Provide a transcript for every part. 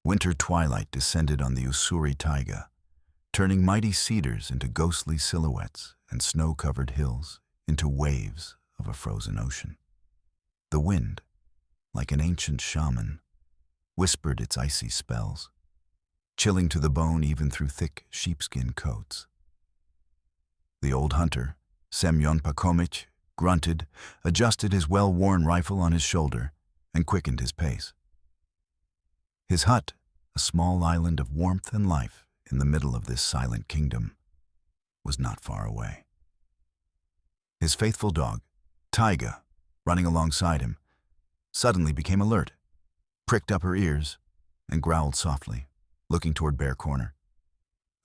Winter twilight descended on the Ussuri taiga, turning mighty cedars into ghostly silhouettes and snow-covered hills into waves of a frozen ocean. The wind, like an ancient shaman, whispered its icy spells, chilling to the bone even through thick sheepskin coats. The old hunter, Semyon Pakomich, grunted, adjusted his well-worn rifle on his shoulder, and quickened his pace. His hut, a small island of warmth and life in the middle of this silent kingdom, was not far away. His faithful dog, Taiga, running alongside him, suddenly became alert, pricked up her ears, and growled softly, looking toward Bear Corner,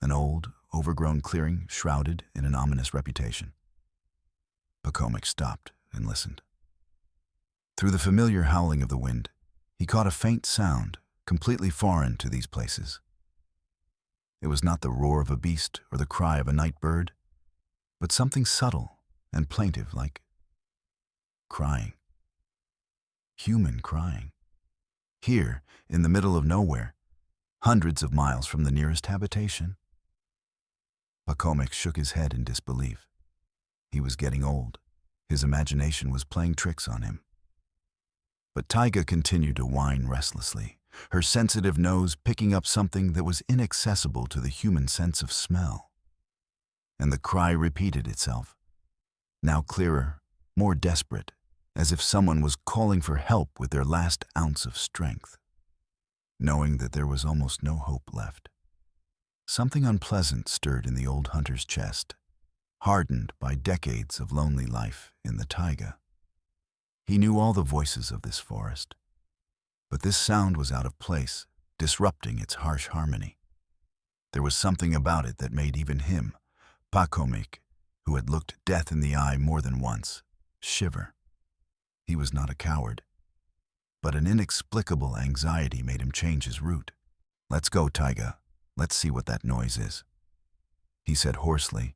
an old, overgrown clearing shrouded in an ominous reputation. Pakomik stopped and listened. Through the familiar howling of the wind, he caught a faint sound completely foreign to these places. It was not the roar of a beast or the cry of a night bird, but something subtle and plaintive like crying. Human crying. Here, in the middle of nowhere, hundreds of miles from the nearest habitation. Pakomik shook his head in disbelief. He was getting old. His imagination was playing tricks on him. But Taiga continued to whine restlessly, her sensitive nose picking up something that was inaccessible to the human sense of smell. And the cry repeated itself, now clearer, more desperate, as if someone was calling for help with their last ounce of strength. Knowing that there was almost no hope left, something unpleasant stirred in the old hunter's chest, hardened by decades of lonely life in the taiga. He knew all the voices of this forest, but this sound was out of place, disrupting its harsh harmony. There was something about it that made even him, Pakomik, who had looked death in the eye more than once, shiver. He was not a coward, but an inexplicable anxiety made him change his route. "Let's go, Taiga. Let's see what that noise is," he said hoarsely.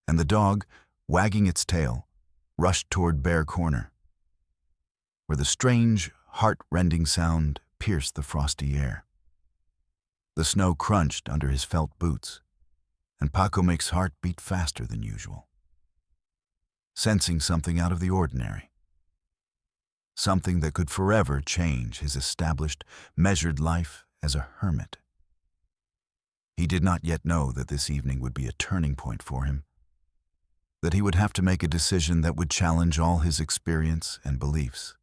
And the dog, wagging its tail, rushed toward Bear Corner, where the strange, heart-rending sound pierced the frosty air. The snow crunched under his felt boots, and Pakomik's heart beat faster than usual. Sensing something out of the ordinary, something that could forever change his established, measured life as a hermit. He did not yet know that this evening would be a turning point for him, that he would have to make a decision that would challenge all his experience and beliefs,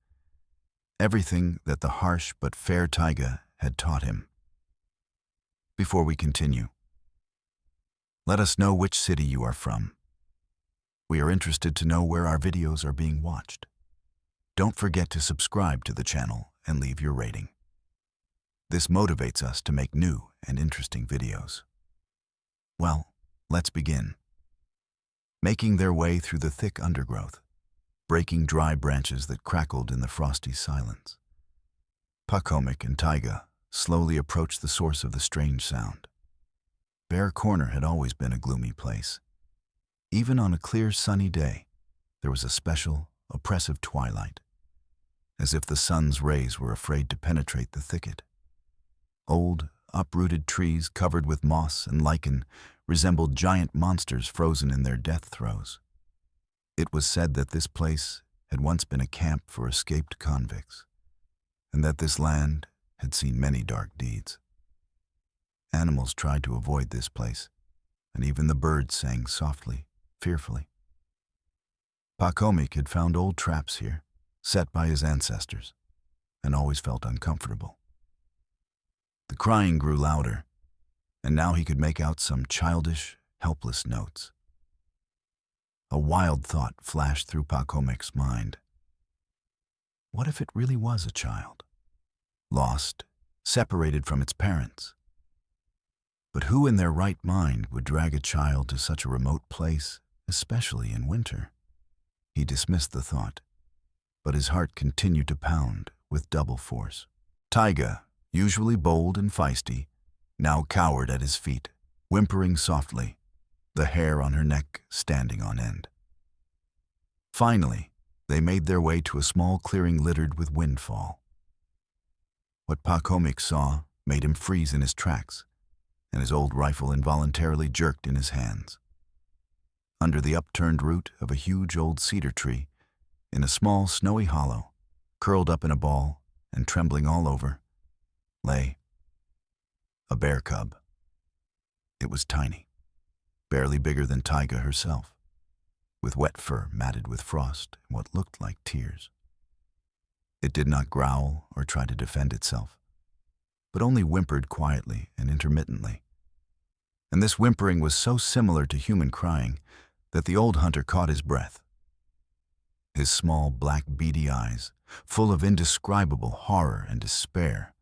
everything that the harsh but fair taiga had taught him. Before we continue, let us know which city you are from. We are interested to know where our videos are being watched. Don't forget to subscribe to the channel and leave your rating. This motivates us to make new and interesting videos. Well, let's begin. Making their way through the thick undergrowth, breaking dry branches that crackled in the frosty silence, Pakomik and Taiga slowly approached the source of the strange sound. Bear Corner had always been a gloomy place. Even on a clear, sunny day, there was a special, oppressive twilight, as if the sun's rays were afraid to penetrate the thicket. Old, uprooted trees covered with moss and lichen resembled giant monsters frozen in their death throes. It was said that this place had once been a camp for escaped convicts, and that this land had seen many dark deeds. Animals tried to avoid this place, and even the birds sang softly, fearfully. Pakomik had found old traps here, set by his ancestors, and always felt uncomfortable. The crying grew louder, and now he could make out some childish, helpless notes. A wild thought flashed through Pakomik's mind. What if it really was a child? Lost, separated from its parents. But who in their right mind would drag a child to such a remote place, especially in winter? He dismissed the thought, but his heart continued to pound with double force. Taiga, usually bold and feisty, now cowered at his feet, whimpering softly, the hair on her neck standing on end. Finally, they made their way to a small clearing littered with windfall. What Pakomik saw made him freeze in his tracks, and his old rifle involuntarily jerked in his hands. Under the upturned root of a huge old cedar tree, in a small snowy hollow, curled up in a ball and trembling all over, lay a bear cub. It was tiny, barely bigger than Taiga herself, with wet fur matted with frost and what looked like tears. It did not growl or try to defend itself, but only whimpered quietly and intermittently. And this whimpering was so similar to human crying that the old hunter caught his breath. His small, black, beady eyes, full of indescribable horror and despair,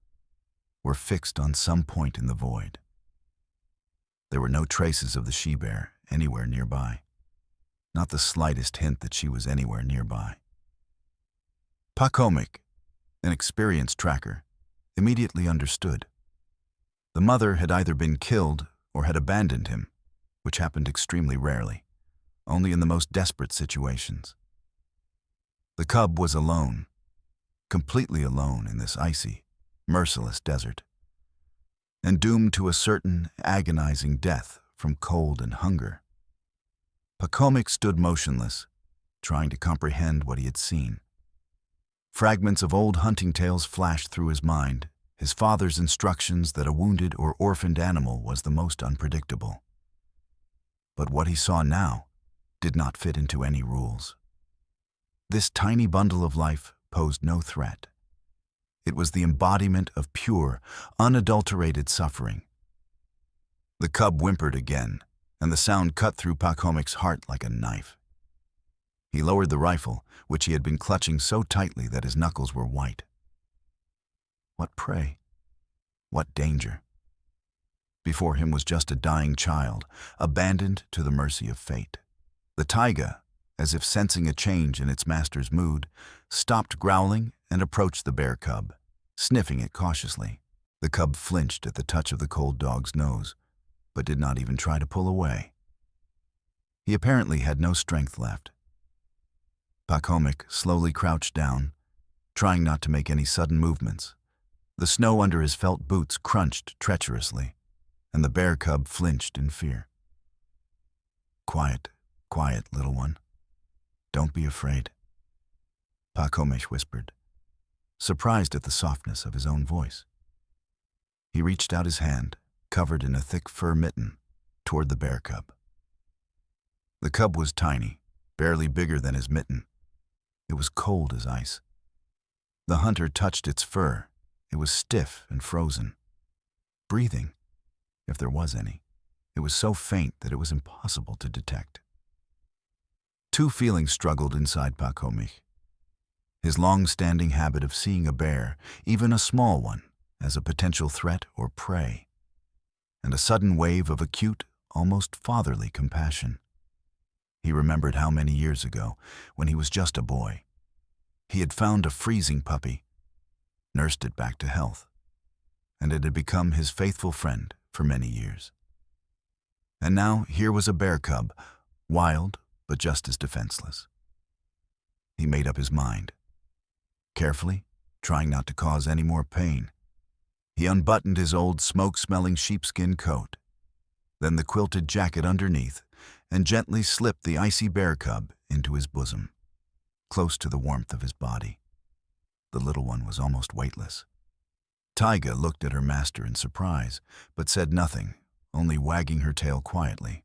were fixed on some point in the void. There were no traces of the she-bear anywhere nearby, not the slightest hint that she was anywhere nearby. Pacomic, an experienced tracker, immediately understood. The mother had either been killed or had abandoned him, which happened extremely rarely, only in the most desperate situations. The cub was alone, completely alone in this icy, merciless desert, and doomed to a certain agonizing death from cold and hunger. Pacomic stood motionless, trying to comprehend what he had seen. Fragments of old hunting tales flashed through his mind, his father's instructions that a wounded or orphaned animal was the most unpredictable. But what he saw now did not fit into any rules. This tiny bundle of life posed no threat. It was the embodiment of pure, unadulterated suffering. The cub whimpered again, and the sound cut through Pacomic's heart like a knife. He lowered the rifle, which he had been clutching so tightly that his knuckles were white. What prey? What danger? Before him was just a dying child, abandoned to the mercy of fate. The taiga, as if sensing a change in its master's mood, stopped growling and approached the bear cub, sniffing it cautiously. The cub flinched at the touch of the cold dog's nose, but did not even try to pull away. He apparently had no strength left. Pacomic slowly crouched down, trying not to make any sudden movements. The snow under his felt boots crunched treacherously, and the bear cub flinched in fear. "Quiet, quiet, little one. Don't be afraid," Pacomic whispered, surprised at the softness of his own voice. He reached out his hand, covered in a thick fur mitten, toward the bear cub. The cub was tiny, barely bigger than his mitten. It was cold as ice. The hunter touched its fur. It was stiff and frozen. Breathing, if there was any, it was so faint that it was impossible to detect. Two feelings struggled inside Pacomic. His long-standing habit of seeing a bear, even a small one, as a potential threat or prey, and a sudden wave of acute, almost fatherly compassion. He remembered how many years ago, when he was just a boy, he had found a freezing puppy, nursed it back to health, and it had become his faithful friend for many years. And now here was a bear cub, wild but just as defenseless. He made up his mind. Carefully, trying not to cause any more pain, he unbuttoned his old smoke-smelling sheepskin coat, then the quilted jacket underneath, and gently slipped the icy bear cub into his bosom, close to the warmth of his body. The little one was almost weightless. Taiga looked at her master in surprise, but said nothing, only wagging her tail quietly.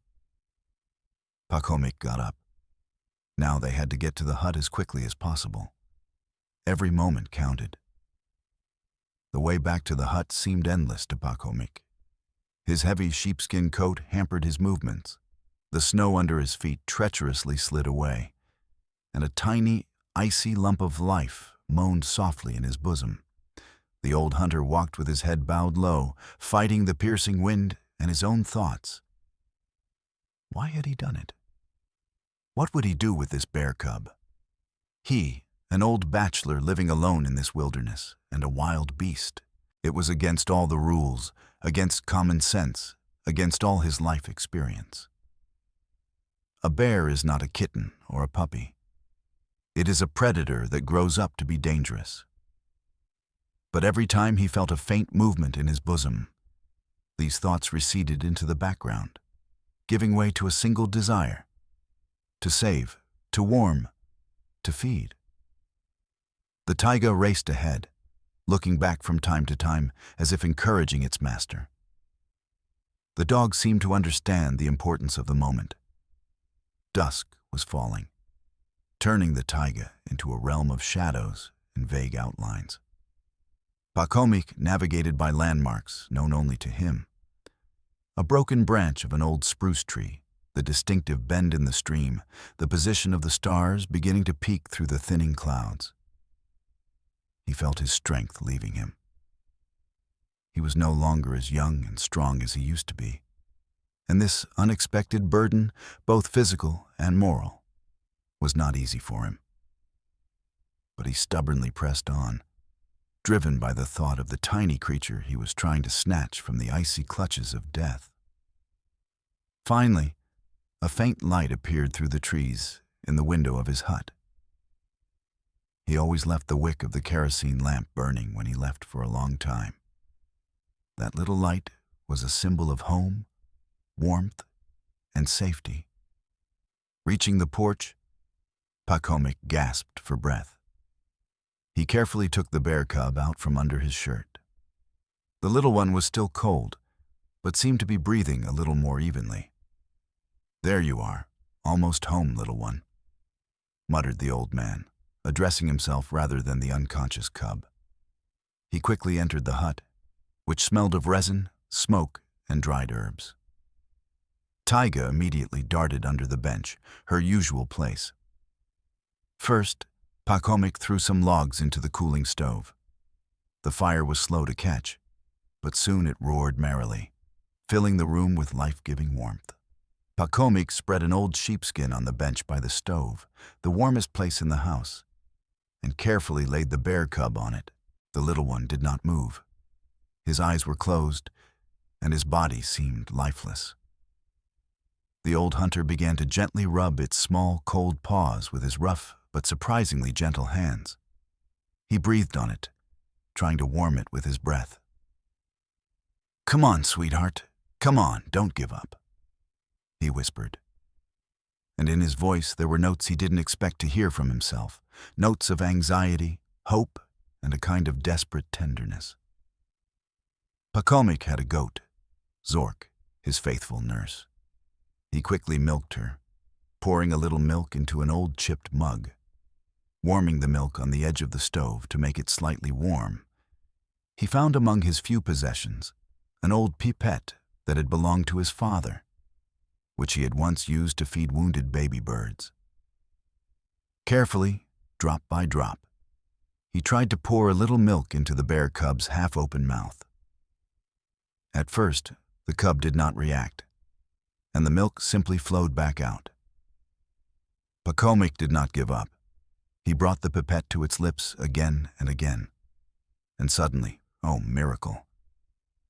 Pacomic got up. Now they had to get to the hut as quickly as possible. Every moment counted. The way back to the hut seemed endless to Pacomic. His heavy sheepskin coat hampered his movements. The snow under his feet treacherously slid away, and a tiny, icy lump of life moaned softly in his bosom. The old hunter walked with his head bowed low, fighting the piercing wind and his own thoughts. Why had he done it? What would he do with this bear cub? He, an old bachelor living alone in this wilderness, and a wild beast. It was against all the rules, against common sense, against all his life experience. A bear is not a kitten or a puppy. It is a predator that grows up to be dangerous. But every time he felt a faint movement in his bosom, these thoughts receded into the background, giving way to a single desire: to save, to warm, to feed. The taiga raced ahead, looking back from time to time as if encouraging its master. The dog seemed to understand the importance of the moment. Dusk was falling, turning the taiga into a realm of shadows and vague outlines. Pacomic navigated by landmarks known only to him. A broken branch of an old spruce tree, the distinctive bend in the stream, the position of the stars beginning to peek through the thinning clouds. He felt his strength leaving him. He was no longer as young and strong as he used to be, and this unexpected burden, both physical and moral, was not easy for him. But he stubbornly pressed on, driven by the thought of the tiny creature he was trying to snatch from the icy clutches of death. Finally, a faint light appeared through the trees in the window of his hut. He always left the wick of the kerosene lamp burning when he left for a long time. That little light was a symbol of home, warmth, and safety. Reaching the porch, Pacomic gasped for breath. He carefully took the bear cub out from under his shirt. The little one was still cold, but seemed to be breathing a little more evenly. "There you are, almost home, little one," muttered the old man, addressing himself rather than the unconscious cub. He quickly entered the hut, which smelled of resin, smoke, and dried herbs. Taiga immediately darted under the bench, her usual place. First, Pacomic threw some logs into the cooling stove. The fire was slow to catch, but soon it roared merrily, filling the room with life-giving warmth. Pacomic spread an old sheepskin on the bench by the stove, the warmest place in the house, and carefully laid the bear cub on it. The little one did not move. His eyes were closed, and his body seemed lifeless. The old hunter began to gently rub its small, cold paws with his rough but surprisingly gentle hands. He breathed on it, trying to warm it with his breath. "Come on, sweetheart. Come on, don't give up," he whispered. And in his voice there were notes he didn't expect to hear from himself, notes of anxiety, hope, and a kind of desperate tenderness. Pacomic had a goat, Zork, his faithful nurse. He quickly milked her, pouring a little milk into an old chipped mug, warming the milk on the edge of the stove to make it slightly warm. He found among his few possessions an old pipette that had belonged to his father, which he had once used to feed wounded baby birds. Carefully, drop by drop, he tried to pour a little milk into the bear cub's half-open mouth. At first, the cub did not react, and the milk simply flowed back out. Pacomic did not give up. He brought the pipette to its lips again and again, and suddenly, oh miracle,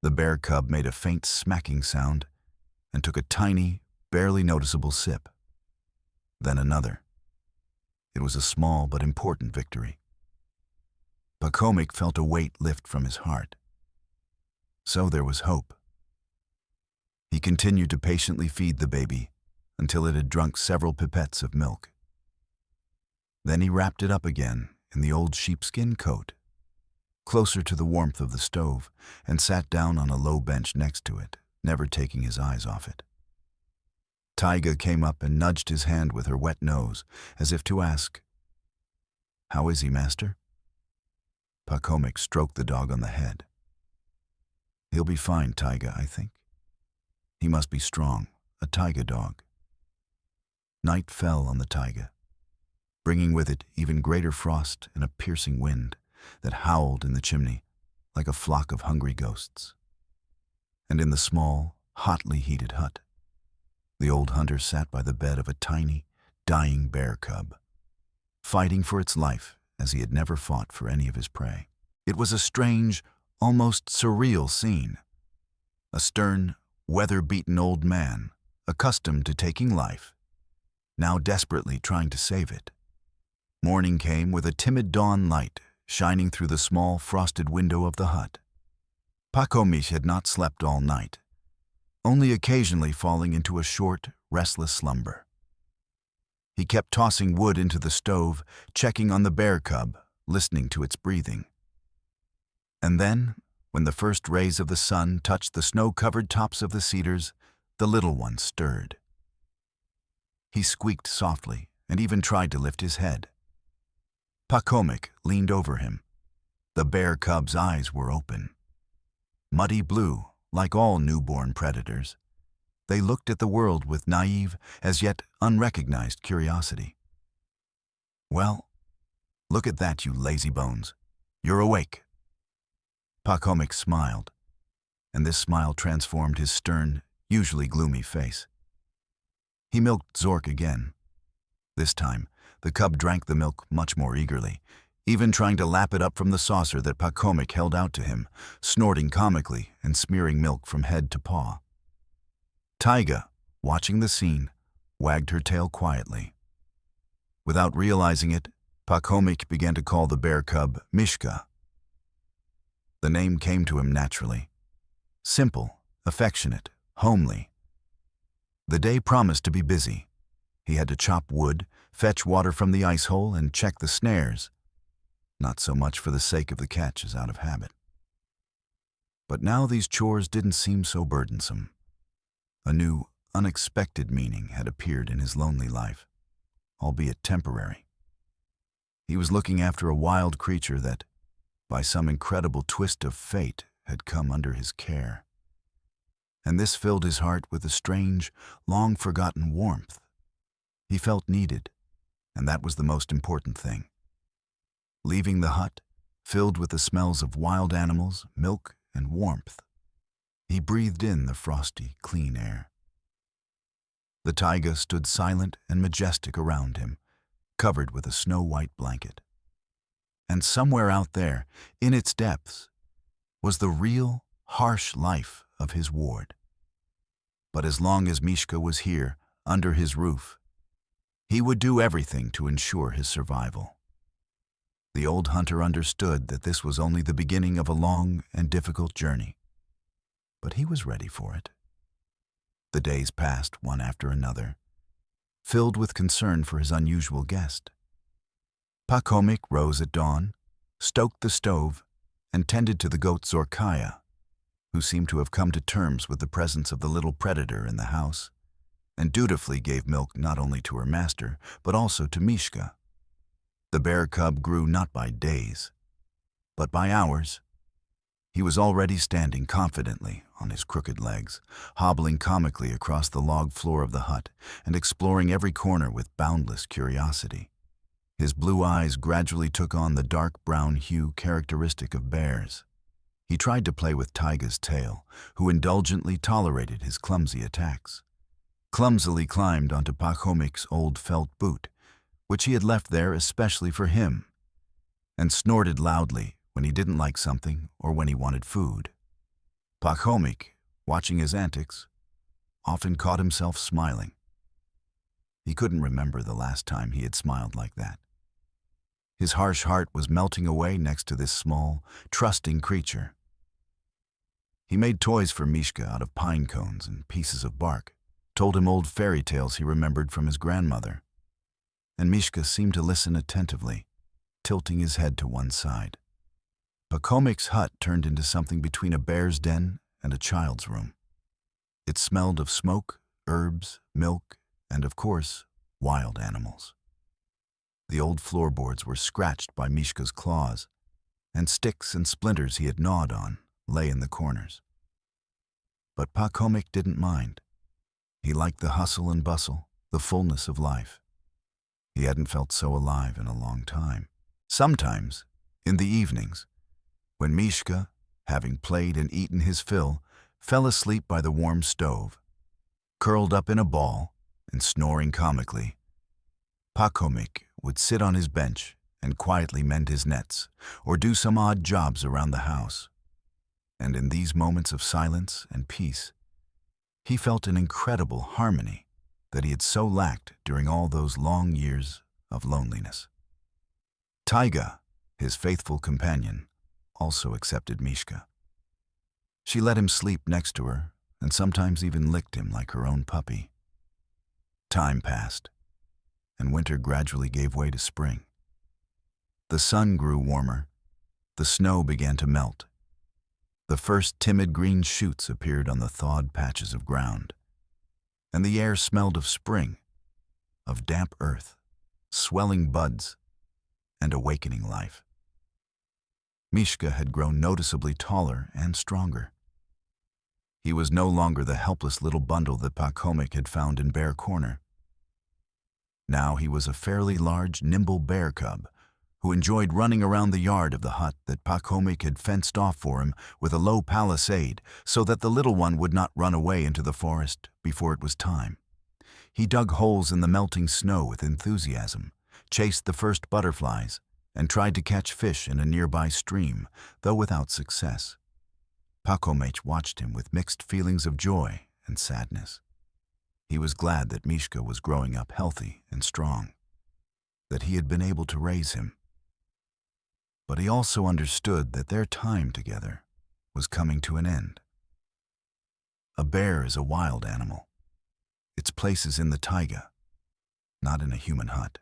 the bear cub made a faint smacking sound and took a tiny, barely noticeable sip. Then another. It was a small but important victory. Pacomic felt a weight lift from his heart. So there was hope. He continued to patiently feed the baby until it had drunk several pipettes of milk. Then he wrapped it up again in the old sheepskin coat, closer to the warmth of the stove, and sat down on a low bench next to it, never taking his eyes off it. Taiga came up and nudged his hand with her wet nose, as if to ask, "How is he, master?" Pacomic stroked the dog on the head. "He'll be fine, Taiga, I think. He must be strong, a taiga dog." Night fell on the taiga, bringing with it even greater frost and a piercing wind that howled in the chimney like a flock of hungry ghosts. And in the small, hotly heated hut, the old hunter sat by the bed of a tiny, dying bear cub, fighting for its life as he had never fought for any of his prey. It was a strange, almost surreal scene. A stern, weather-beaten old man, accustomed to taking life, now desperately trying to save it. Morning came with a timid dawn light, shining through the small, frosted window of the hut. Pacomic had not slept all night, only occasionally falling into a short, restless slumber. He kept tossing wood into the stove, checking on the bear cub, listening to its breathing. And then, when the first rays of the sun touched the snow-covered tops of the cedars, the little one stirred. He squeaked softly and even tried to lift his head. Pacomic leaned over him. The bear cub's eyes were open. Muddy blue, like all newborn predators, they looked at the world with naive, as yet unrecognized curiosity. "Well, look at that, you lazy bones. You're awake." Pacomic smiled, and this smile transformed his stern, usually gloomy face. He milked Zork again. This time, the cub drank the milk much more eagerly, even trying to lap it up from the saucer that Pacomic held out to him, snorting comically and smearing milk from head to paw. Taiga, watching the scene, wagged her tail quietly. Without realizing it, Pacomic began to call the bear cub Mishka. The name came to him naturally. Simple, affectionate, homely. The day promised to be busy. He had to chop wood, fetch water from the ice hole, and check the snares. Not so much for the sake of the catch as out of habit. But now these chores didn't seem so burdensome. A new, unexpected meaning had appeared in his lonely life, albeit temporary. He was looking after a wild creature that, by some incredible twist of fate, had come under his care. And this filled his heart with a strange, long-forgotten warmth. He felt needed, and that was the most important thing. Leaving the hut, filled with the smells of wild animals, milk, and warmth, he breathed in the frosty, clean air. The taiga stood silent and majestic around him, covered with a snow-white blanket. And somewhere out there, in its depths, was the real, harsh life of his ward. But as long as Mishka was here, under his roof, he would do everything to ensure his survival. The old hunter understood that this was only the beginning of a long and difficult journey, but he was ready for it. The days passed one after another, filled with concern for his unusual guest. Pacomic rose at dawn, stoked the stove, and tended to the goat Zorkaya, who seemed to have come to terms with the presence of the little predator in the house, and dutifully gave milk not only to her master, but also to Mishka. The bear cub grew not by days, but by hours. He was already standing confidently on his crooked legs, hobbling comically across the log floor of the hut and exploring every corner with boundless curiosity. His blue eyes gradually took on the dark brown hue characteristic of bears. He tried to play with Taiga's tail, who indulgently tolerated his clumsy attacks. Clumsily climbed onto Pacomic's old felt boot, which he had left there especially for him, and snorted loudly when he didn't like something or when he wanted food. Pacomic, watching his antics, often caught himself smiling. He couldn't remember the last time he had smiled like that. His harsh heart was melting away next to this small, trusting creature. He made toys for Mishka out of pine cones and pieces of bark, told him old fairy tales he remembered from his grandmother. And Mishka seemed to listen attentively, tilting his head to one side. Pacomic's hut turned into something between a bear's den and a child's room. It smelled of smoke, herbs, milk, and of course, wild animals. The old floorboards were scratched by Mishka's claws, and sticks and splinters he had gnawed on lay in the corners. But Pacomic didn't mind. He liked the hustle and bustle, the fullness of life. He hadn't felt so alive in a long time. Sometimes, in the evenings, when Mishka, having played and eaten his fill, fell asleep by the warm stove, curled up in a ball and snoring comically, Pacomic would sit on his bench and quietly mend his nets or do some odd jobs around the house. And in these moments of silence and peace, he felt an incredible harmony that he had so lacked during all those long years of loneliness. Taiga, His faithful companion also accepted Mishka. She let him sleep next to her and sometimes even licked him like her own puppy. Time passed, and winter gradually gave way to spring. The sun grew warmer, the snow began to melt. The first timid green shoots appeared on the thawed patches of ground, and the air smelled of spring, of damp earth, swelling buds, and awakening life. Mishka had grown noticeably taller and stronger. He was no longer the helpless little bundle that Pakhomik had found in Bear Corner. Now he was a fairly large, nimble bear cub who enjoyed running around the yard of the hut that Pakhomik had fenced off for him with a low palisade so that the little one would not run away into the forest before it was time. He dug holes in the melting snow with enthusiasm, chased the first butterflies, and tried to catch fish in a nearby stream, though without success. Pakhomik watched him with mixed feelings of joy and sadness. He was glad that Mishka was growing up healthy and strong, that he had been able to raise him. But he also understood that their time together was coming to an end. A bear is a wild animal. Its place is in the taiga, not in a human hut.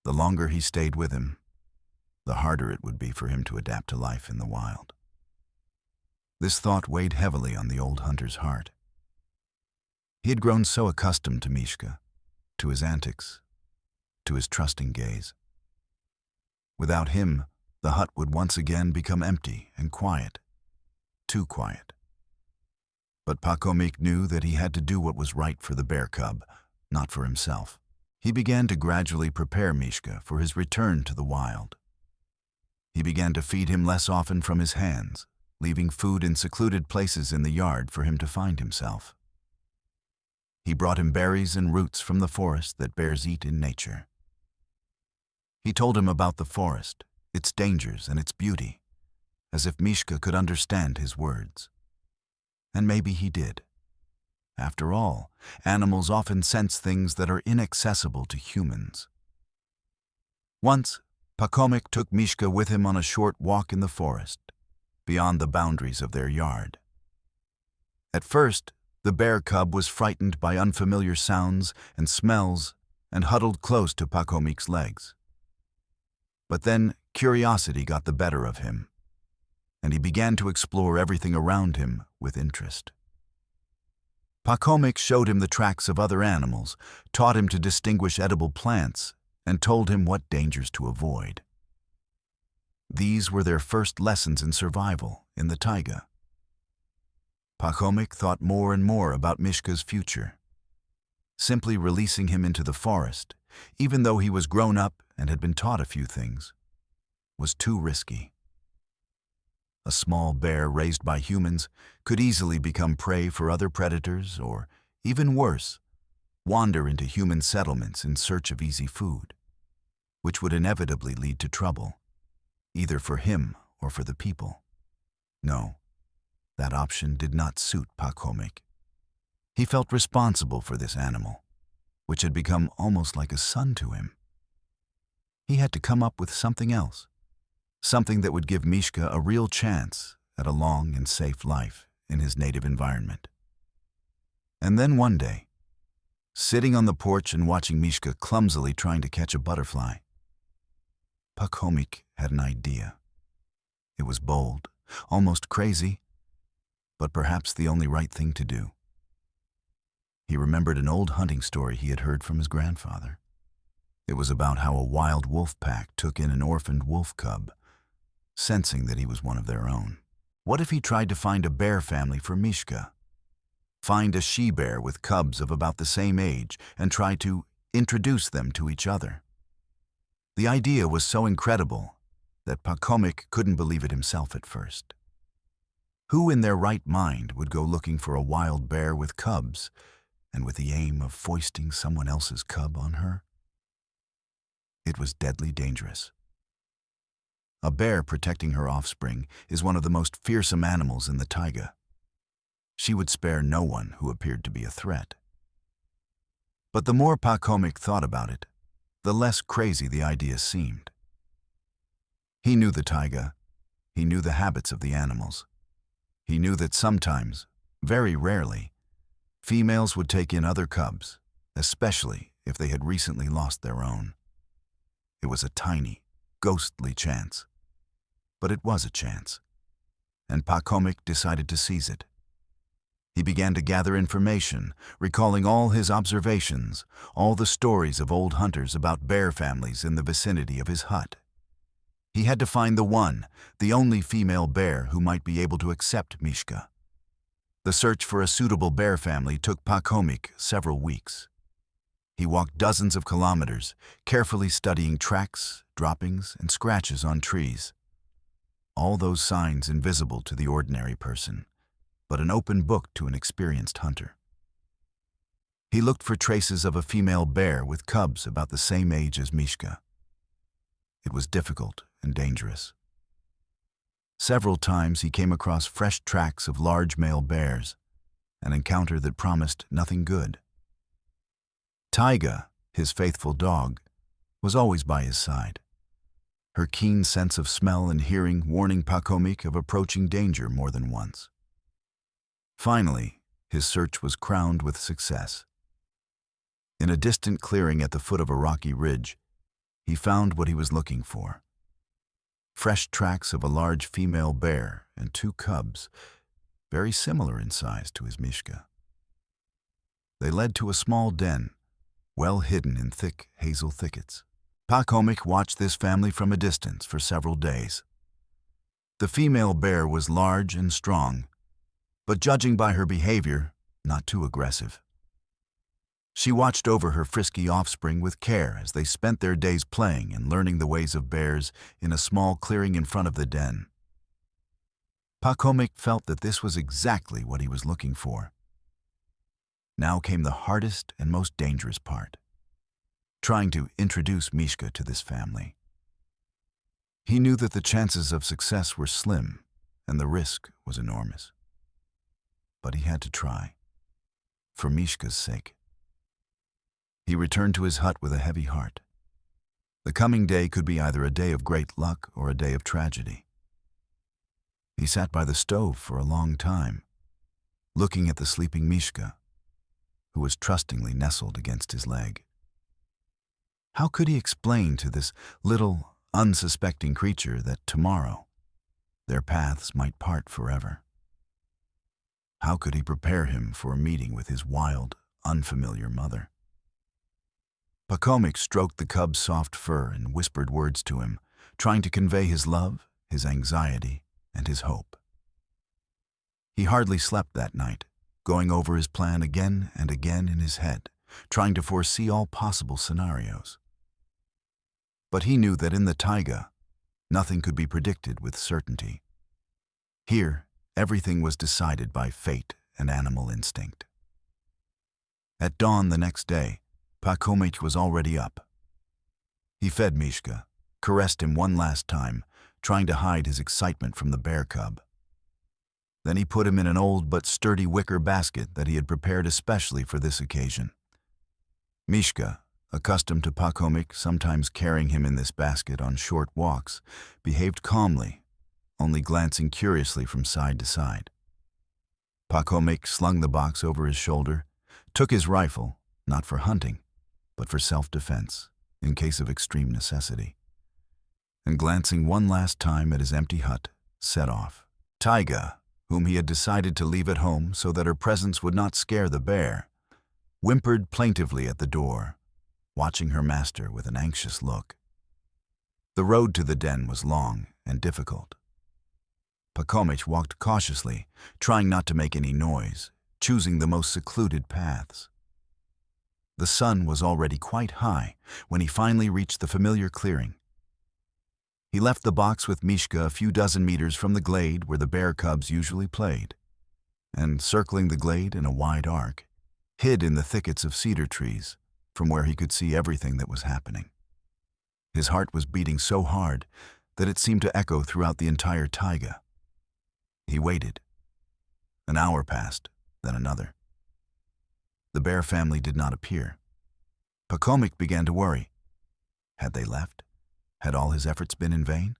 The longer he stayed with him, the harder it would be for him to adapt to life in the wild. This thought weighed heavily on the old hunter's heart. He had grown so accustomed to Mishka, to his antics, to his trusting gaze. Without him, the hut would once again become empty and quiet, too quiet. But Pakhomik knew that he had to do what was right for the bear cub, not for himself. He began to gradually prepare Mishka for his return to the wild. He began to feed him less often from his hands, leaving food in secluded places in the yard for him to find himself. He brought him berries and roots from the forest that bears eat in nature. He told him about the forest, its dangers and its beauty, as if Mishka could understand his words. And maybe he did. After all, animals often sense things that are inaccessible to humans. Once, Pakhomik took Mishka with him on a short walk in the forest, beyond the boundaries of their yard. At first, the bear cub was frightened by unfamiliar sounds and smells and huddled close to Pakhomik's legs. But then curiosity got the better of him, and he began to explore everything around him with interest. Pakhomik showed him the tracks of other animals, taught him to distinguish edible plants, and told him what dangers to avoid. These were their first lessons in survival in the taiga. Pakhomik thought more and more about Mishka's future. Simply releasing him into the forest, even though he was grown up and had been taught a few things, was too risky. A small bear raised by humans could easily become prey for other predators or, even worse, wander into human settlements in search of easy food, which would inevitably lead to trouble, either for him or for the people. No, that option did not suit Pakhomik. He felt responsible for this animal, which had become almost like a son to him. He had to come up with something else, something that would give Mishka a real chance at a long and safe life in his native environment. And then one day, sitting on the porch and watching Mishka clumsily trying to catch a butterfly, Pakhomik had an idea. It was bold, almost crazy, but perhaps the only right thing to do. He remembered an old hunting story he had heard from his grandfather. It was about how a wild wolf pack took in an orphaned wolf cub, sensing that he was one of their own. What if he tried to find a bear family for Mishka? Find a she-bear with cubs of about the same age and try to introduce them to each other? The idea was so incredible that Pakhomik couldn't believe it himself at first. Who in their right mind would go looking for a wild bear with cubs and with the aim of foisting someone else's cub on her? It was deadly dangerous. A bear protecting her offspring is one of the most fearsome animals in the taiga. She would spare no one who appeared to be a threat. But the more Pakhomik thought about it, the less crazy the idea seemed. He knew the taiga. He knew the habits of the animals. He knew that sometimes, very rarely, females would take in other cubs, especially if they had recently lost their own. It was a tiny, ghostly chance. But it was a chance, and Pacomic decided to seize it. He began to gather information, recalling all his observations, all the stories of old hunters about bear families in the vicinity of his hut. He had to find the one, the only female bear who might be able to accept Mishka. The search for a suitable bear family took Pacomic several weeks. He walked dozens of kilometers, carefully studying tracks, droppings, and scratches on trees. All those signs invisible to the ordinary person, but an open book to an experienced hunter. He looked for traces of a female bear with cubs about the same age as Mishka. It was difficult and dangerous. Several times he came across fresh tracks of large male bears, an encounter that promised nothing good. Taiga, his faithful dog, was always by his side, her keen sense of smell and hearing warning Pacomic of approaching danger more than once. Finally, his search was crowned with success. In a distant clearing at the foot of a rocky ridge, he found what he was looking for. Fresh tracks of a large female bear and 2 cubs, very similar in size to his Mishka. They led to a small den, well hidden in thick hazel thickets. Pacomic watched this family from a distance for several days. The female bear was large and strong, but judging by her behavior, not too aggressive. She watched over her frisky offspring with care as they spent their days playing and learning the ways of bears in a small clearing in front of the den. Pacomic felt that this was exactly what he was looking for. Now came the hardest and most dangerous part, trying to introduce Mishka to this family. He knew that the chances of success were slim and the risk was enormous. But he had to try, for Mishka's sake. He returned to his hut with a heavy heart. The coming day could be either a day of great luck or a day of tragedy. He sat by the stove for a long time, looking at the sleeping Mishka, who was trustingly nestled against his leg. How could he explain to this little, unsuspecting creature that tomorrow their paths might part forever? How could he prepare him for a meeting with his wild, unfamiliar mother? Pacomic stroked the cub's soft fur and whispered words to him, trying to convey his love, his anxiety, and his hope. He hardly slept that night, going over his plan again and again in his head, trying to foresee all possible scenarios. But he knew that in the taiga, nothing could be predicted with certainty. Here, everything was decided by fate and animal instinct. At dawn the next day, Pacomic was already up. He fed Mishka, caressed him one last time, trying to hide his excitement from the bear cub. Then he put him in an old but sturdy wicker basket that he had prepared especially for this occasion. Mishka, accustomed to Pacomic sometimes carrying him in this basket on short walks, behaved calmly, only glancing curiously from side to side. Pacomic slung the box over his shoulder, took his rifle, not for hunting, but for self-defense, in case of extreme necessity, and glancing one last time at his empty hut, set off. Taiga, whom he had decided to leave at home so that her presence would not scare the bear, whimpered plaintively at the door, watching her master with an anxious look. The road to the den was long and difficult. Pacomic walked cautiously, trying not to make any noise, choosing the most secluded paths. The sun was already quite high when he finally reached the familiar clearing. He left the box with Mishka a few dozen meters from the glade where the bear cubs usually played, and circling the glade in a wide arc, hid in the thickets of cedar trees, from where he could see everything that was happening. His heart was beating so hard that it seemed to echo throughout the entire taiga. He waited. An hour passed, then another. The bear family did not appear. Pacomic began to worry. Had they left? Had all his efforts been in vain?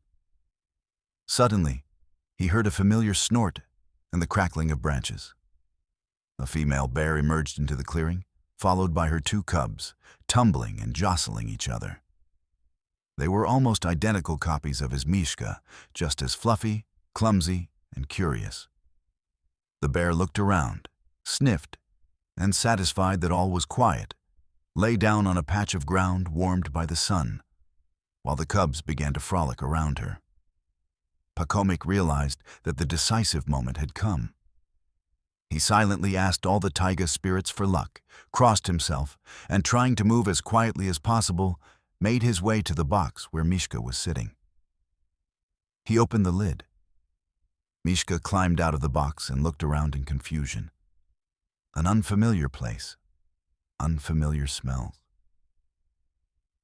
Suddenly, he heard a familiar snort and the crackling of branches. A female bear emerged into the clearing, followed by her two cubs, tumbling and jostling each other. They were almost identical copies of his Mishka, just as fluffy, clumsy, and curious. The bear looked around, sniffed, and satisfied that all was quiet, lay down on a patch of ground warmed by the sun, while the cubs began to frolic around her. Pacomic realized that the decisive moment had come. He silently asked all the taiga spirits for luck, crossed himself, and trying to move as quietly as possible, made his way to the box where Mishka was sitting. He opened the lid. Mishka climbed out of the box and looked around in confusion. An unfamiliar place, unfamiliar smells.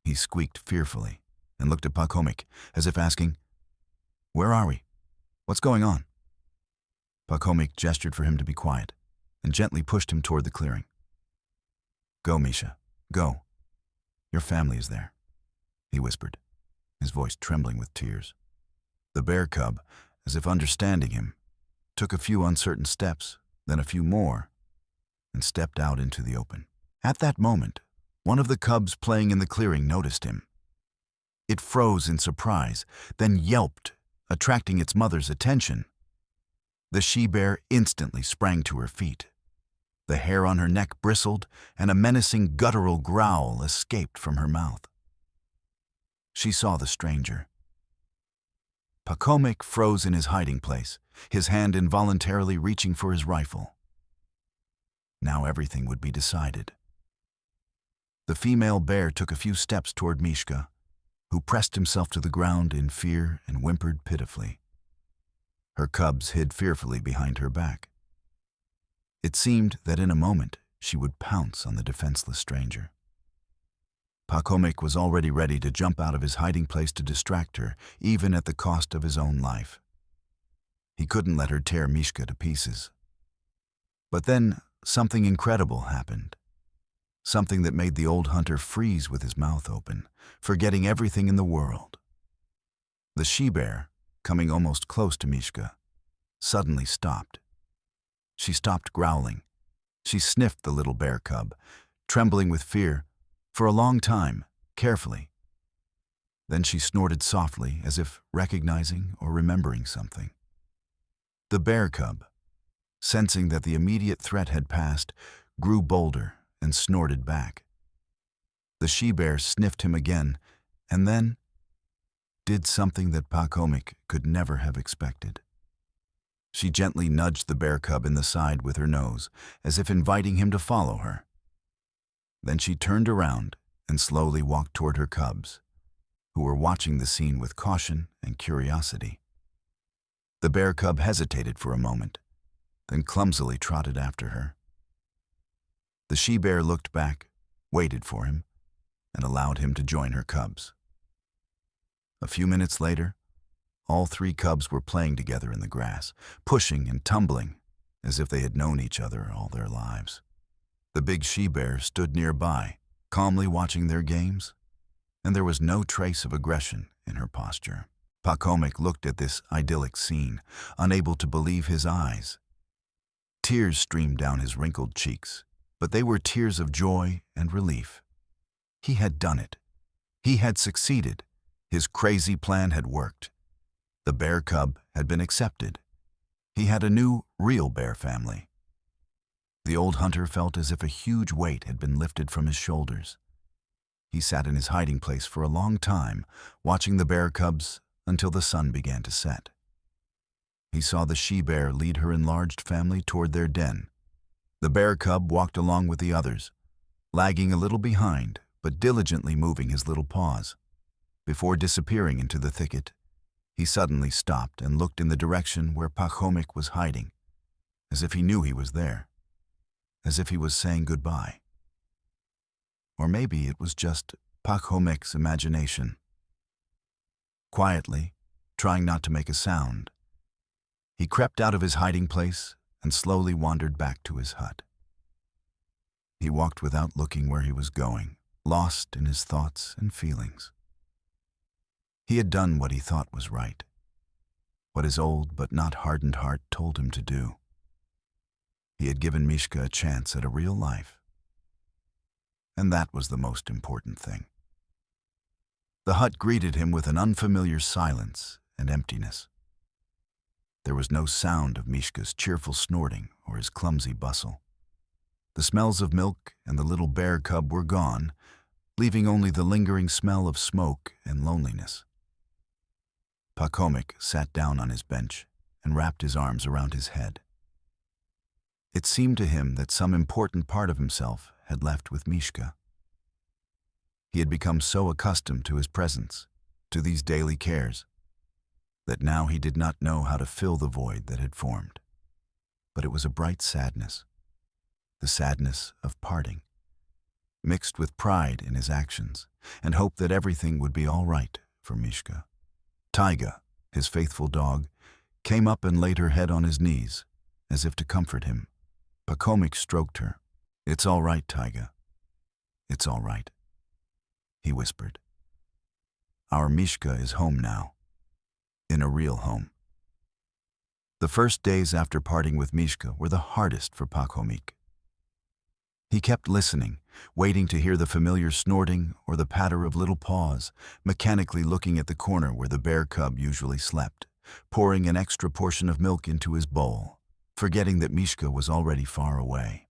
He squeaked fearfully and looked at Pacomic as if asking, "Where are we? What's going on?" Pacomic gestured for him to be quiet and gently pushed him toward the clearing. "Go, Misha, go. Your family is there," he whispered, his voice trembling with tears. The bear cub, as if understanding him, took a few uncertain steps, then a few more, and stepped out into the open. At that moment, one of the cubs playing in the clearing noticed him. It froze in surprise, then yelped, attracting its mother's attention. The she-bear instantly sprang to her feet. The hair on her neck bristled, and a menacing guttural growl escaped from her mouth. She saw the stranger. Pacomic froze in his hiding place, his hand involuntarily reaching for his rifle. Now everything would be decided. The female bear took a few steps toward Mishka, who pressed himself to the ground in fear and whimpered pitifully. Her cubs hid fearfully behind her back. It seemed that in a moment she would pounce on the defenseless stranger. Pacomic was already ready to jump out of his hiding place to distract her, even at the cost of his own life. He couldn't let her tear Mishka to pieces. But then something incredible happened. Something that made the old hunter freeze with his mouth open, forgetting everything in the world. The she-bear, coming almost close to Mishka, suddenly stopped. She stopped growling. She sniffed the little bear cub, trembling with fear, for a long time, carefully. Then she snorted softly, as if recognizing or remembering something. The bear cub, sensing that the immediate threat had passed, grew bolder and snorted back. The she-bear sniffed him again, and then did something that Pacomic could never have expected. She gently nudged the bear cub in the side with her nose, as if inviting him to follow her. Then she turned around and slowly walked toward her cubs, who were watching the scene with caution and curiosity. The bear cub hesitated for a moment, then clumsily trotted after her. The she-bear looked back, waited for him, and allowed him to join her cubs. A few minutes later, all three cubs were playing together in the grass, pushing and tumbling, as if they had known each other all their lives. The big she-bear stood nearby, calmly watching their games, and there was no trace of aggression in her posture. Pacomic looked at this idyllic scene, unable to believe his eyes. Tears streamed down his wrinkled cheeks, but they were tears of joy and relief. He had done it. He had succeeded. His crazy plan had worked. The bear cub had been accepted. He had a new, real bear family. The old hunter felt as if a huge weight had been lifted from his shoulders. He sat in his hiding place for a long time, watching the bear cubs until the sun began to set. He saw the she-bear lead her enlarged family toward their den. The bear cub walked along with the others, lagging a little behind, but diligently moving his little paws. Before disappearing into the thicket, he suddenly stopped and looked in the direction where Pacomic was hiding, as if he knew he was there, as if he was saying goodbye. Or maybe it was just Pacomic's imagination. Quietly, trying not to make a sound, he crept out of his hiding place and slowly wandered back to his hut. He walked without looking where he was going, lost in his thoughts and feelings. He had done what he thought was right. what his old but not hardened heart told him to do. He had given Mishka a chance at a real life, and that was the most important thing. The hut greeted him with an unfamiliar silence and emptiness. There was no sound of Mishka's cheerful snorting or his clumsy bustle. The smells of milk and the little bear cub were gone, leaving only the lingering smell of smoke and loneliness. Pakomik sat down on his bench and wrapped his arms around his head. It seemed to him that some important part of himself had left with Mishka. He had become so accustomed to his presence, to these daily cares, that now he did not know how to fill the void that had formed. But it was a bright sadness, the sadness of parting, mixed with pride in his actions and hope that everything would be all right for Mishka. Taiga, his faithful dog, came up and laid her head on his knees, as if to comfort him. Pakomik stroked her. "It's all right, Taiga. It's all right," he whispered. "Our Mishka is home now, in a real home." The first days after parting with Mishka were the hardest for Pakomik. He kept listening, waiting to hear the familiar snorting or the patter of little paws, mechanically looking at the corner where the bear cub usually slept, pouring an extra portion of milk into his bowl, forgetting that Mishka was already far away.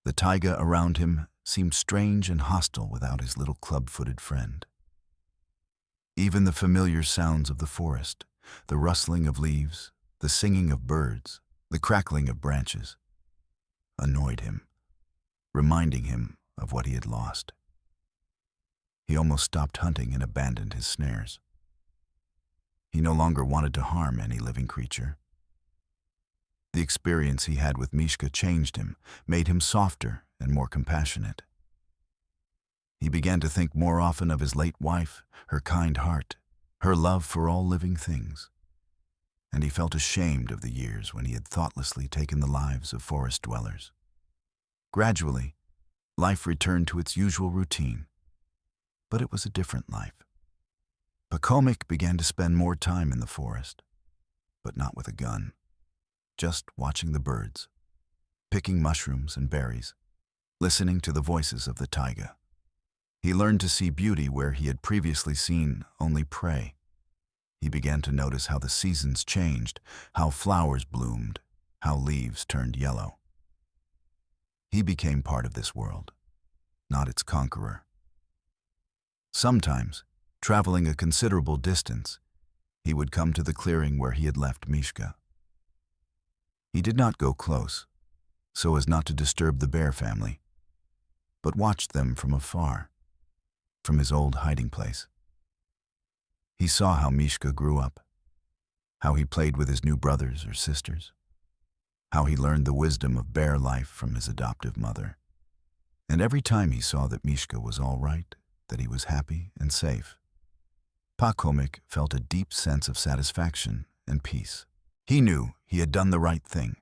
The taiga around him seemed strange and hostile without his little club-footed friend. Even the familiar sounds of the forest, the rustling of leaves, the singing of birds, the crackling of branches, annoyed him, reminding him of what he had lost. He almost stopped hunting and abandoned his snares. He no longer wanted to harm any living creature. The experience he had with Mishka changed him, made him softer and more compassionate. He began to think more often of his late wife, her kind heart, her love for all living things. And he felt ashamed of the years when he had thoughtlessly taken the lives of forest dwellers. Gradually, life returned to its usual routine, but it was a different life. Pakomik began to spend more time in the forest, but not with a gun, just watching the birds, picking mushrooms and berries, listening to the voices of the taiga. He learned to see beauty where he had previously seen only prey. He began to notice how the seasons changed, how flowers bloomed, how leaves turned yellow. He became part of this world, not its conqueror. Sometimes, traveling a considerable distance, he would come to the clearing where he had left Mishka. He did not go close, so as not to disturb the bear family, but watched them from afar, from his old hiding place. He saw how Mishka grew up, how he played with his new brothers or sisters, how he learned the wisdom of bear life from his adoptive mother. And every time he saw that Mishka was all right, that he was happy and safe, Pakomik felt a deep sense of satisfaction and peace. He knew he had done the right thing.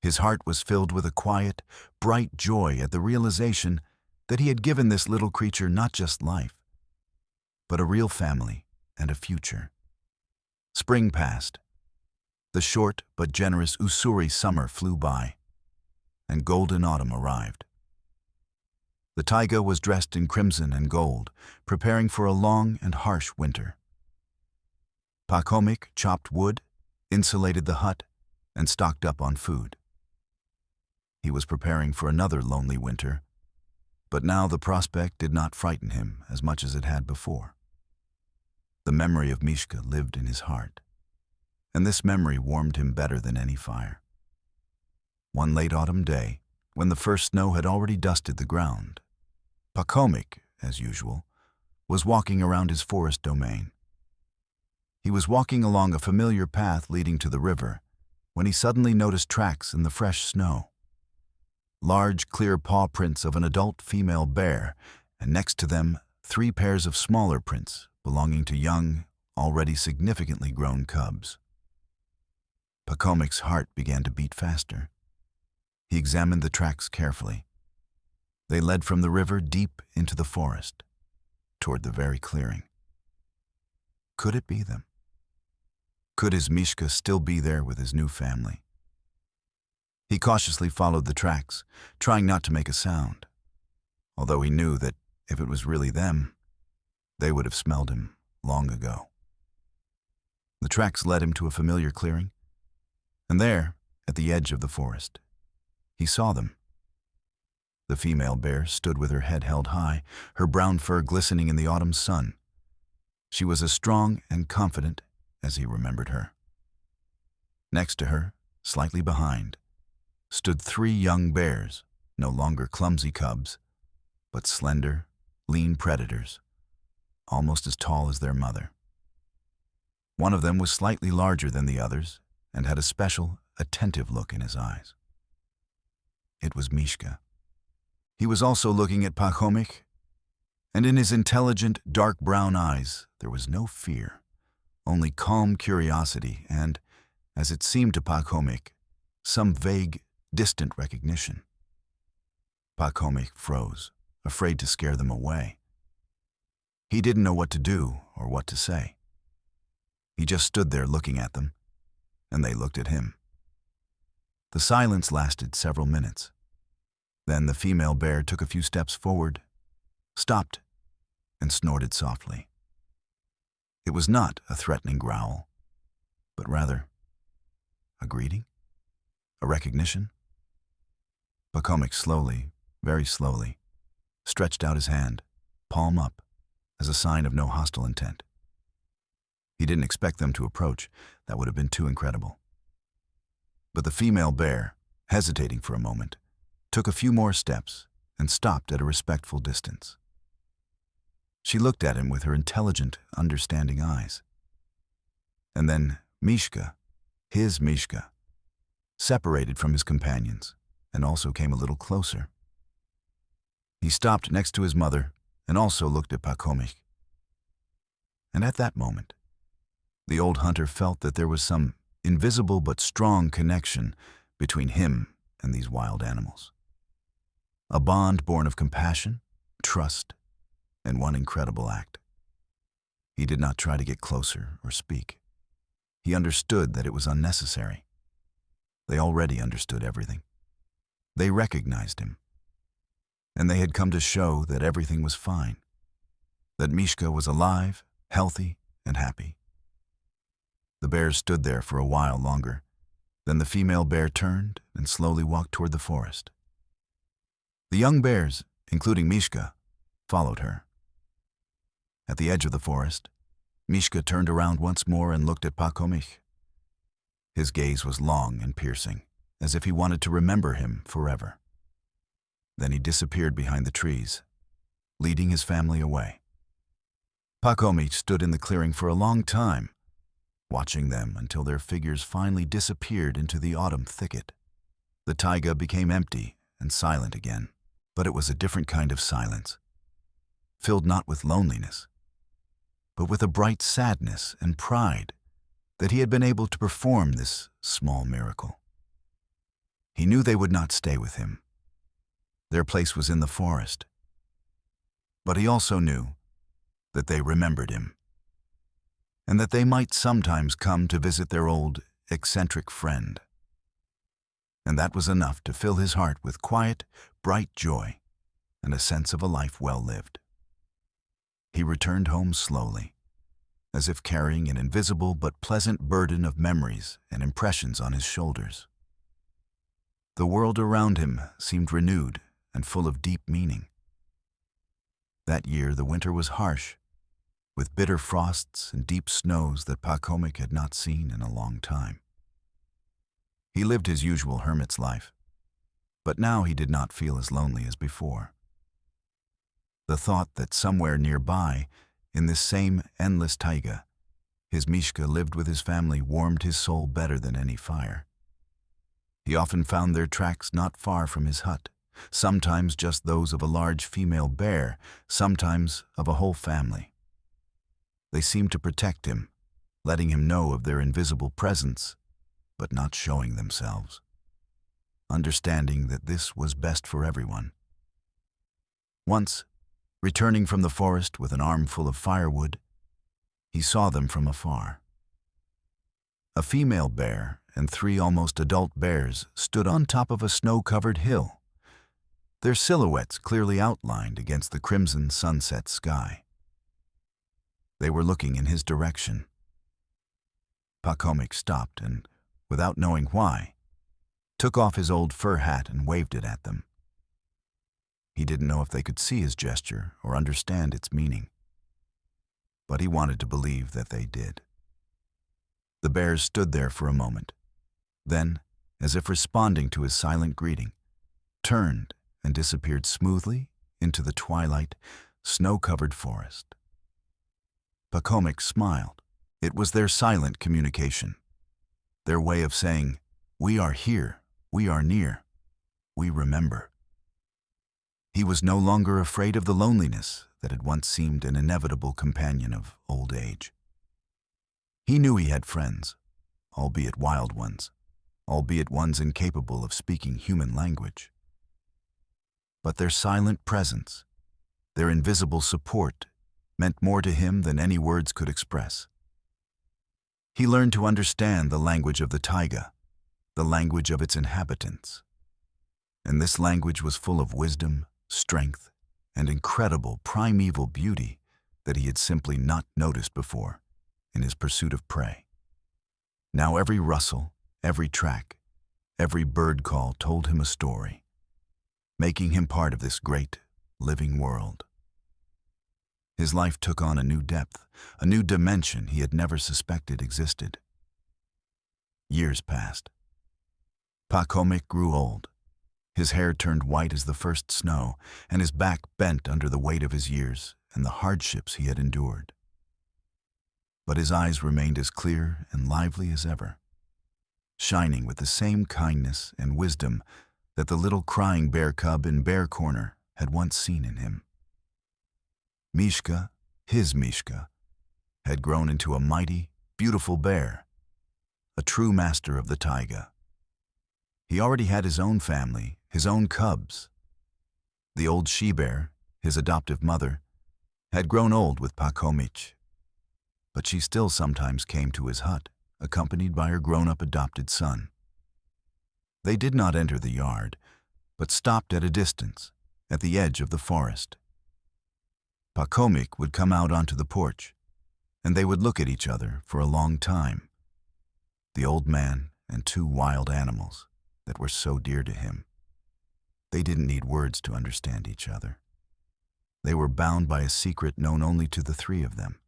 His heart was filled with a quiet, bright joy at the realization that he had given this little creature not just life, but a real family and a future. Spring passed. The short but generous Ussuri summer flew by, and golden autumn arrived. The taiga was dressed in crimson and gold, preparing for a long and harsh winter. Pakomik chopped wood, insulated the hut, and stocked up on food. He was preparing for another lonely winter, but now the prospect did not frighten him as much as it had before. The memory of Mishka lived in his heart, and this memory warmed him better than any fire. One late autumn day, when the first snow had already dusted the ground, Pakomik, as usual, was walking around his forest domain. He was walking along a familiar path leading to the river when he suddenly noticed tracks in the fresh snow. Large, clear paw prints of an adult female bear, and next to them, 3 pairs of smaller prints belonging to young, already significantly grown cubs. Pakomik's heart began to beat faster. He examined the tracks carefully. They led from the river deep into the forest, toward the very clearing. Could it be them? Could his Mishka still be there with his new family? He cautiously followed the tracks, trying not to make a sound, although he knew that if it was really them, they would have smelled him long ago. The tracks led him to a familiar clearing, and there, at the edge of the forest, he saw them. The female bear stood with her head held high, her brown fur glistening in the autumn sun. She was as strong and confident as he remembered her. Next to her, slightly behind, stood 3 young bears, no longer clumsy cubs, but slender, lean predators, almost as tall as their mother. One of them was slightly larger than the others and had a special, attentive look in his eyes. It was Mishka. He was also looking at Pachomik, and in his intelligent, dark brown eyes there was no fear, only calm curiosity and, as it seemed to Pachomik, some vague, distant recognition. Pachomik froze, afraid to scare them away. He didn't know what to do or what to say. He just stood there looking at them, and they looked at him. The silence lasted several minutes. Then the female bear took a few steps forward, stopped, and snorted softly. It was not a threatening growl, but rather a greeting, a recognition. Pachomik slowly, very slowly, stretched out his hand, palm up, as a sign of no hostile intent. He didn't expect them to approach. That would have been too incredible. But the female bear, hesitating for a moment, took a few more steps and stopped at a respectful distance. She looked at him with her intelligent, understanding eyes. And then Mishka, his Mishka, separated from his companions and also came a little closer. He stopped next to his mother and also looked at Pachomik. And at that moment, the old hunter felt that there was some invisible but strong connection between him and these wild animals. A bond born of compassion, trust, and one incredible act. He did not try to get closer or speak. He understood that it was unnecessary. They already understood everything. They recognized him. And they had come to show that everything was fine, that Mishka was alive, healthy, and happy. The bears stood there for a while longer. Then the female bear turned and slowly walked toward the forest. The young bears, including Mishka, followed her. At the edge of the forest, Mishka turned around once more and looked at Pachomik. His gaze was long and piercing, as if he wanted to remember him forever. Then he disappeared behind the trees, leading his family away. Pachomik stood in the clearing for a long time, watching them until their figures finally disappeared into the autumn thicket. The taiga became empty and silent again, but it was a different kind of silence, filled not with loneliness, but with a bright sadness and pride that he had been able to perform this small miracle. He knew they would not stay with him. Their place was in the forest. But he also knew that they remembered him, and that they might sometimes come to visit their old, eccentric friend. And that was enough to fill his heart with quiet, bright joy and a sense of a life well lived. He returned home slowly, as if carrying an invisible but pleasant burden of memories and impressions on his shoulders. The world around him seemed renewed and full of deep meaning. That year the winter was harsh, with bitter frosts and deep snows that Pachomik had not seen in a long time. He lived his usual hermit's life, but now he did not feel as lonely as before. The thought that somewhere nearby, in this same endless taiga, his Mishka lived with his family warmed his soul better than any fire. He often found their tracks not far from his hut, sometimes just those of a large female bear, sometimes of a whole family. They seemed to protect him, letting him know of their invisible presence, but not showing themselves, understanding that this was best for everyone. Once, returning from the forest with an armful of firewood, he saw them from afar. A female bear and 3 almost adult bears stood on top of a snow-covered hill, their silhouettes clearly outlined against the crimson sunset sky. They were looking in his direction. Pacomik stopped and, without knowing why, took off his old fur hat and waved it at them. He didn't know if they could see his gesture or understand its meaning, but he wanted to believe that they did. The bears stood there for a moment, then, as if responding to his silent greeting, turned and disappeared smoothly into the twilight, snow-covered forest. Pacomik smiled. It was their silent communication, their way of saying, "We are here, we are near, we remember." He was no longer afraid of the loneliness that had once seemed an inevitable companion of old age. He knew he had friends, albeit wild ones, albeit ones incapable of speaking human language. But their silent presence, their invisible support, meant more to him than any words could express. He learned to understand the language of the taiga, the language of its inhabitants. And this language was full of wisdom, strength, and incredible primeval beauty that he had simply not noticed before in his pursuit of prey. Now every rustle, every track, every bird call told him a story, making him part of this great, living world. His life took on a new depth, a new dimension he had never suspected existed. Years passed. Pacomik grew old. His hair turned white as the first snow, and his back bent under the weight of his years and the hardships he had endured. But his eyes remained as clear and lively as ever, shining with the same kindness and wisdom that the little crying bear cub in Bear Corner had once seen in him. Mishka, his Mishka, had grown into a mighty, beautiful bear, a true master of the taiga. He already had his own family, his own cubs. The old she-bear, his adoptive mother, had grown old with Pacomik, but she still sometimes came to his hut, accompanied by her grown-up adopted son. They did not enter the yard, but stopped at a distance, at the edge of the forest. Pacomik would come out onto the porch, and they would look at each other for a long time, the old man and 2 wild animals that were so dear to him. They didn't need words to understand each other. They were bound by a secret known only to the 3 of them,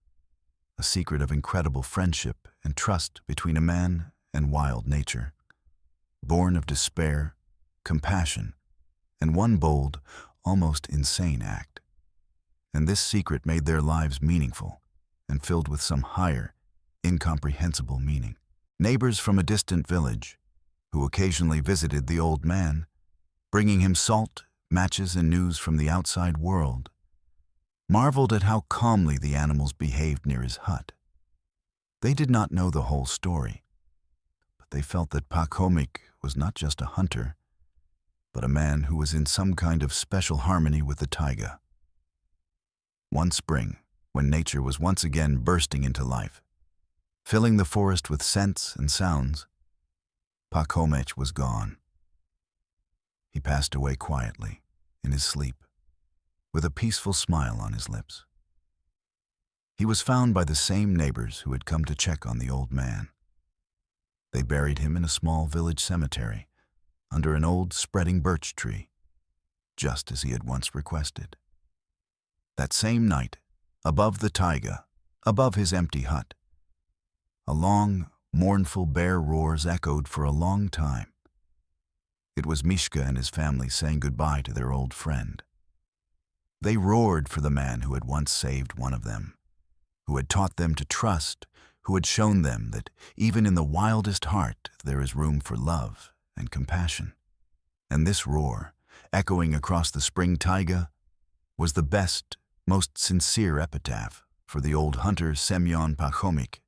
a secret of incredible friendship and trust between a man and wild nature, born of despair, compassion, and one bold, almost insane act. And this secret made their lives meaningful and filled with some higher, incomprehensible meaning. Neighbors from a distant village, who occasionally visited the old man, bringing him salt, matches, and news from the outside world, marveled at how calmly the animals behaved near his hut. They did not know the whole story, but they felt that Pacomik was not just a hunter, but a man who was in some kind of special harmony with the taiga. One spring, when nature was once again bursting into life, filling the forest with scents and sounds, Pacomik was gone. He passed away quietly, in his sleep, with a peaceful smile on his lips. He was found by the same neighbors who had come to check on the old man. They buried him in a small village cemetery, under an old spreading birch tree, just as he had once requested. That same night, above the taiga, above his empty hut, a long, mournful bear roars echoed for a long time. It was Mishka and his family saying goodbye to their old friend. They roared for the man who had once saved one of them, who had taught them to trust, who had shown them that even in the wildest heart there is room for love and compassion. And this roar, echoing across the spring taiga, was the best, most sincere epitaph for the old hunter Semyon Pacomik,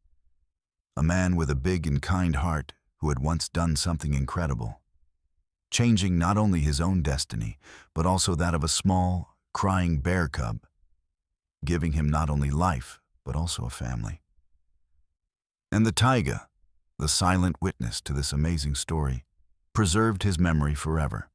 a man with a big and kind heart who had once done something incredible, changing not only his own destiny, but also that of a small, crying bear cub, giving him not only life, but also a family. And the taiga, the silent witness to this amazing story, preserved his memory forever.